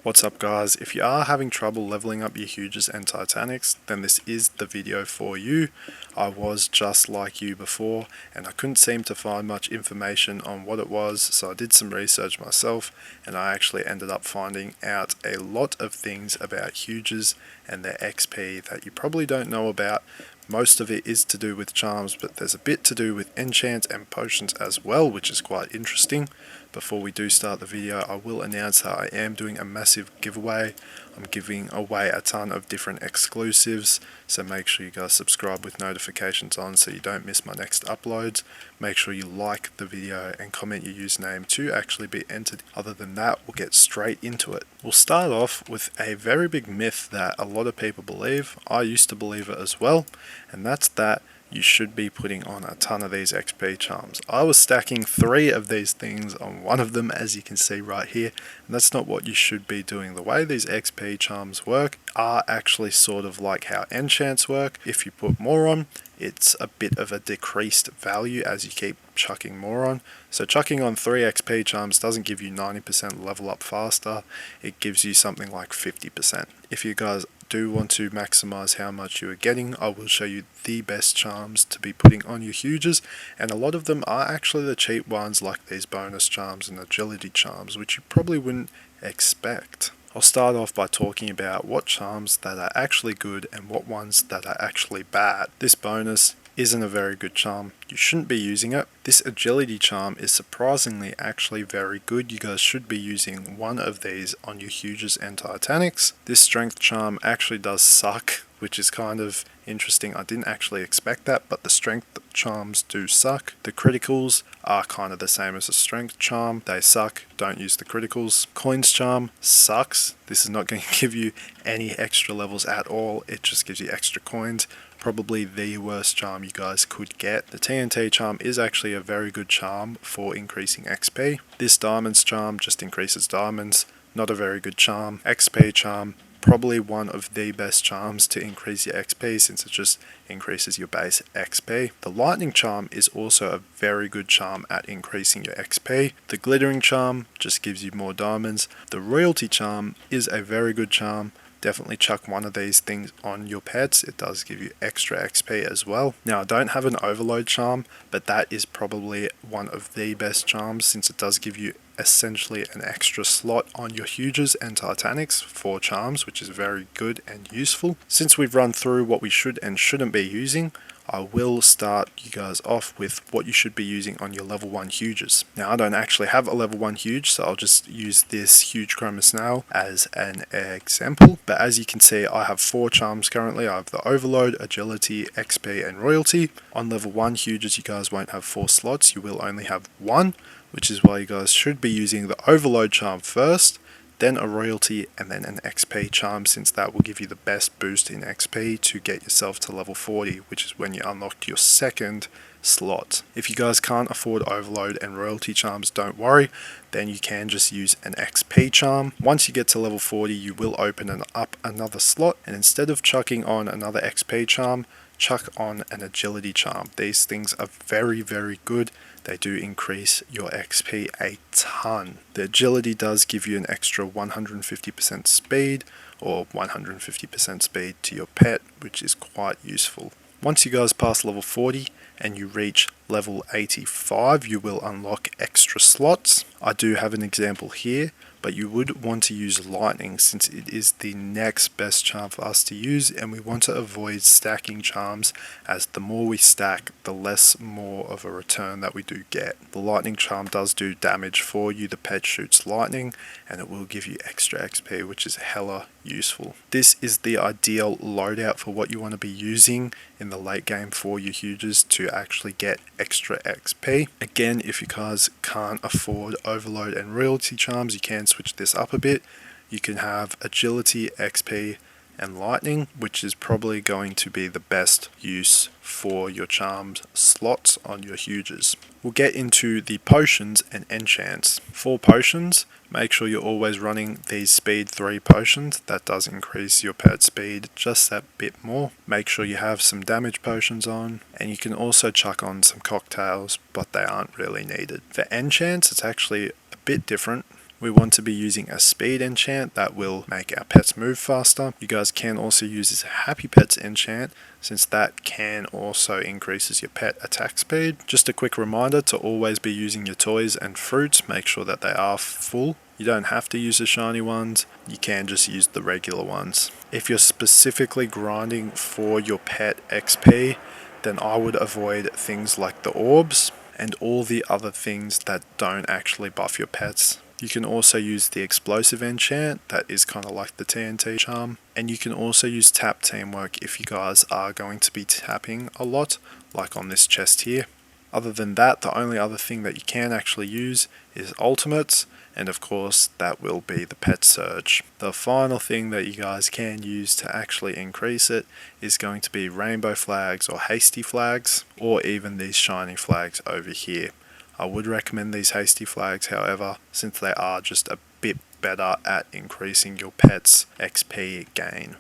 What's up guys, if you are having trouble leveling up your Huges and Titanics, then this is the video for you. I was just like you before and I couldn't seem to find much information on what it was, so I did some research myself and I actually ended up finding out a lot of things about Huges and their XP that you probably don't know about. Most of it is to do with charms, but there's a bit to do with enchants and potions as well, which is quite interesting. Before we do start the video, I will announce that I am doing a massive giveaway. I'm giving away a ton of different exclusives, so make sure you guys subscribe with notifications on so you don't miss my next uploads. Make sure you like the video and comment your username to actually be entered. Other than that, we'll get straight into it. We'll start off with a very big myth that a lot of people believe. I used to believe it as well, and that's that you should be putting on a ton of these XP charms. I was stacking 3 of these things on one of them, as you can see right here, and that's not what you should be doing. The way these XP charms work are actually sort of like how enchants work. If you put more on, it's a bit of a decreased value as you keep chucking more on. So chucking on 3 XP charms doesn't give you 90% level up faster, it gives you something like 50%. If you guys do want to maximize how much you are getting, I will show you the best charms to be putting on your Huges, and a lot of them are actually the cheap ones like these bonus charms and agility charms, which you probably wouldn't expect. I'll start off by talking about what charms that are actually good and what ones that are actually bad. This bonus isn't a very good charm. You shouldn't be using it. This agility charm is surprisingly actually very good. You guys should be using one of these on your Huges and Titanics. This strength charm actually does suck, which is kind of interesting. I didn't actually expect that, but the strength charms do suck. The criticals are kind of the same as a strength charm. They suck. Don't use the criticals. Coins charm sucks. This is not going to give you any extra levels at all. It just gives you extra coins. Probably the worst charm you guys could get. The TNT charm is actually a very good charm for increasing XP. This diamonds charm just increases diamonds. Not a very good charm. XP charm, probably one of the best charms to increase your XP since it just increases your base XP. The lightning charm is also a very good charm at increasing your XP. The glittering charm just gives you more diamonds. The royalty charm is a very good charm. Definitely chuck one of these things on your pets. It does give you extra XP as well. Now I don't have an overload charm, but that is probably one of the best charms since it does give you essentially an extra slot on your Huges and Titanics for charms, which is very good and useful. Since we've run through what we should and shouldn't be using, I will start you guys off with what you should be using on your level 1 Huges. Now I don't actually have a level 1 Huge, so I'll just use this huge chroma snail as an example. But as you can see, I have 4 charms currently. I have the overload, agility, XP and royalty. On level 1 Huges you guys won't have 4 slots, you will only have 1, which is why you guys should be using the overload charm first, then a royalty and then an XP charm, since that will give you the best boost in XP to get yourself to level 40, which is when you unlock your second slot. If you guys can't afford overload and royalty charms, don't worry, then you can just use an XP charm. Once you get to level 40 you will open up another slot, and instead of chucking on another XP charm, chuck on an agility charm. These things are very good. They do increase your XP a ton. The agility does give you an extra 150% speed or 150% speed to your pet, which is quite useful. Once you guys pass level 40 and you reach level 85, you will unlock extra slots. I do have an example here, but you would want to use lightning since it is the next best charm for us to use, and we want to avoid stacking charms, as the more we stack the less more of a return that we do get. The lightning charm does do damage for you. The pet shoots lightning and it will give you extra XP, which is hella useful. This is the ideal loadout for what you want to be using in the late game for your Huges to actually get extra XP. Again, if you guys can't afford overload and royalty charms, you can switch this up a bit. You can have agility, XP and lightning, which is probably going to be the best use for your charms slots on your Huges. We'll get into the potions and enchants. For potions, make sure you're always running these speed 3 potions. That does increase your pet speed just that bit more. Make sure you have some damage potions on, and you can also chuck on some cocktails, but they aren't really needed. For enchants, it's actually a bit different. we want to be using a speed enchant that will make our pets move faster. You guys can also use this happy pets enchant, since that can also increases your pet attack speed. Just a quick reminder to always be using your toys and fruits. Make sure that they are full. You don't have to use the shiny ones, you can just use the regular ones. If you're specifically grinding for your pet XP, then I would avoid things like the orbs and all the other things that don't actually buff your pets. You can also use the explosive enchant, that is kind of like the TNT charm. And you can also use tap teamwork if you guys are going to be tapping a lot, like on this chest here. Other than that, the only other thing that you can actually use is ultimates, and of course that will be the pet surge. The final thing that you guys can use to actually increase it is going to be rainbow flags or hasty flags, or even these shiny flags over here. I would recommend these hasty flags, however, since they are just a bit better at increasing your pet's XP gain.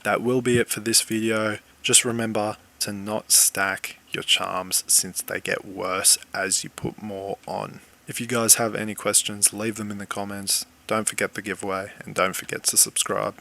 That will be it for this video. Just remember to not stack your charms, since they get worse as you put more on. If you guys have any questions, leave them in the comments. Don't forget the giveaway, and don't forget to subscribe.